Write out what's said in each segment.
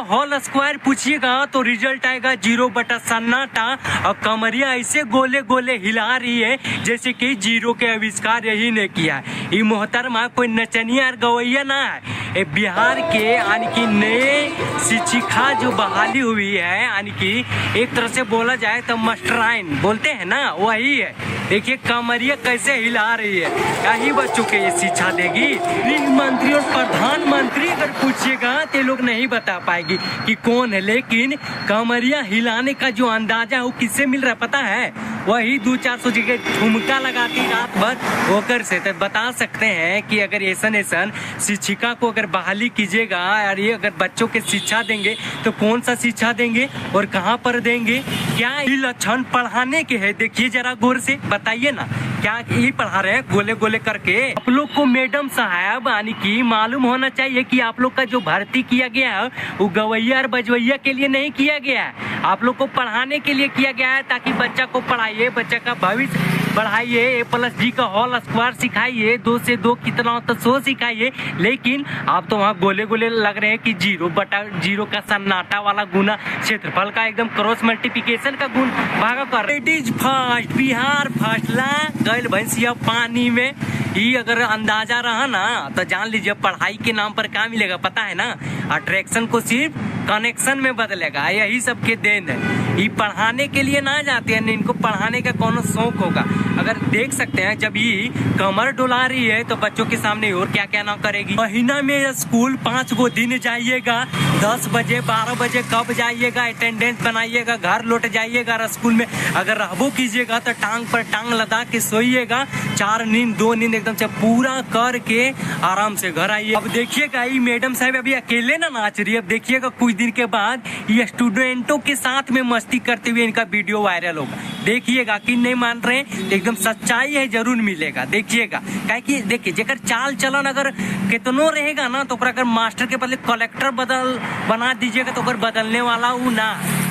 Whole square पूछिएगा तो result आएगा 0 सन्नाटा। और कमरिया ऐसे गोले गोले हिला रही है जैसे कि जीरो के आविष्कार यही ने किया है। ये मोहतरमा कोई नचनिया और गवैया ना है, ये बिहार के यानी कि नए शिक्षिका जो बहाली हुई है, यानी कि एक तरह से बोला जाए तो मास्टराइन बोलते हैं ना, वही है। देखिए कमरिया कैसे हिला रही है, क्या ही बच्चों के ये शिक्षा देगी। गृह मंत्री और प्रधानमंत्री अगर पूछिएगा तो लोग नहीं बता पाएगी कि कौन है, लेकिन कमरिया हिलाने का जो अंदाजा है वो किससे मिल रहा है पता है? वही 200-400 जगह ठुमका लगाती रात भर होकर से तो बता सकते हैं कि अगर ऐसा शिक्षिका को अगर बहाली कीजिएगा और ये अगर बच्चों के शिक्षा देंगे तो कौन सा शिक्षा देंगे और कहाँ पर देंगे, क्या ये लक्षण पढ़ाने के है? देखिए जरा गौर से बताइए ना, क्या ये पढ़ा रहे हैं गोले गोले करके? आप लोग को मैडम साहब यानी कि मालूम होना चाहिए कि आप लोग का जो भर्ती किया गया है वो गवैया और बजवैया के लिए नहीं किया गया है, आप लोग को पढ़ाने के लिए किया गया है, ताकि बच्चा को पढ़ाइए, बच्चा का भविष्य बढ़ाइए, A+D का होल स्क्वायर सिखाइए, 2 से 2 कितना होता 100 सिखाइए। लेकिन आप तो वहाँ गोले गोले लग रहे हैं कि 0/0 का सन्नाटा वाला गुना, क्षेत्रफल का एकदम क्रॉस मल्टीप्लिकेशन का गुण भागा कर। It is first, Bihar first ला गैल भैंसिया पानी में। ये अगर अंदाजा रहा ना तो जान लीजिए पढ़ाई के नाम पर क्या मिलेगा पता है ना? अट्रैक्शन को सिर्फ कनेक्शन में बदलेगा, यही सबके देन है। ये पढ़ाने के लिए ना जाते हैं, इनको पढ़ाने का कौन शौक होगा। अगर देख सकते हैं जब ये कमर डुला रही है तो बच्चों के सामने और क्या क्या ना करेगी। महीना में स्कूल 5 गो दिन जाइएगा, 10 बजे 12 बजे कब जाइएगा, अटेंडेंस बनाइएगा, घर लौट जाइएगा। और स्कूल में अगर रहबो कीजिएगा तो टांग पर टांग लगा के सोइएगा, 4 नींद 2 नींद एकदम से पूरा करके आराम से घर आइए। अब देखिएगा ये मैडम साहब अभी अकेले ना नाच रही है, अब देखिएगा कुछ दिन के बाद ये स्टूडेंटों के साथ में मस्ती करते हुए इनका वीडियो वायरल होगा। देखिएगा कि नहीं मान रहे हैं, एकदम सच्चाई है जरूर मिलेगा, देखिएगा। काहे कि देखिए जेकर चाल चलन अगर कितनो रहेगा ना तो अगर मास्टर के बदले कलेक्टर बना दीजिएगा तो बदलने वाला वो ना,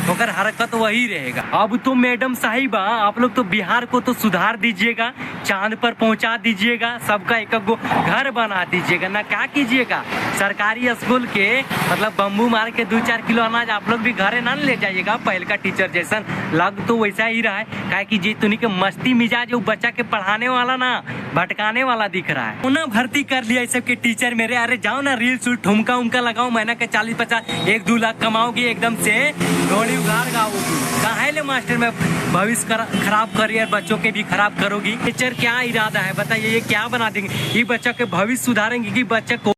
अगर हरकत वही रहेगा। अब तो मैडम साहिबा आप लोग तो बिहार को तो सुधार दीजिएगा, चांद पर पहुंचा दीजिएगा, सबका एक गो घर बना दीजिएगा ना, क्या कीजिएगा? सरकारी स्कूल के मतलब बम्बू मार के 2-4 किलो अनाज आप लोग भी घरे ना ले जाइएगा। पहले का टीचर जैसा लग तो वैसा ही रहा है, काहे कि जी तुनी के मस्ती मिजाज वो बच्चा के पढ़ाने वाला ना भटकाने वाला दिख रहा है। ना भर्ती कर लिया इस सब के टीचर मेरे, अरे जाओ ना रील शूट ठुमका उमका लगाओ, महीना के 40-50 1-2 लाख कमाओगी, एकदम से घोड़ी उगाड़ गाओगी। काहे ले मास्टर में भविष्य खराब करियर बच्चों के भी खराब करोगी? टीचर क्या इरादा है बताइए, ये क्या बना देंगे? ये बच्चा के भविष्य सुधारेंगे कि बच्चे को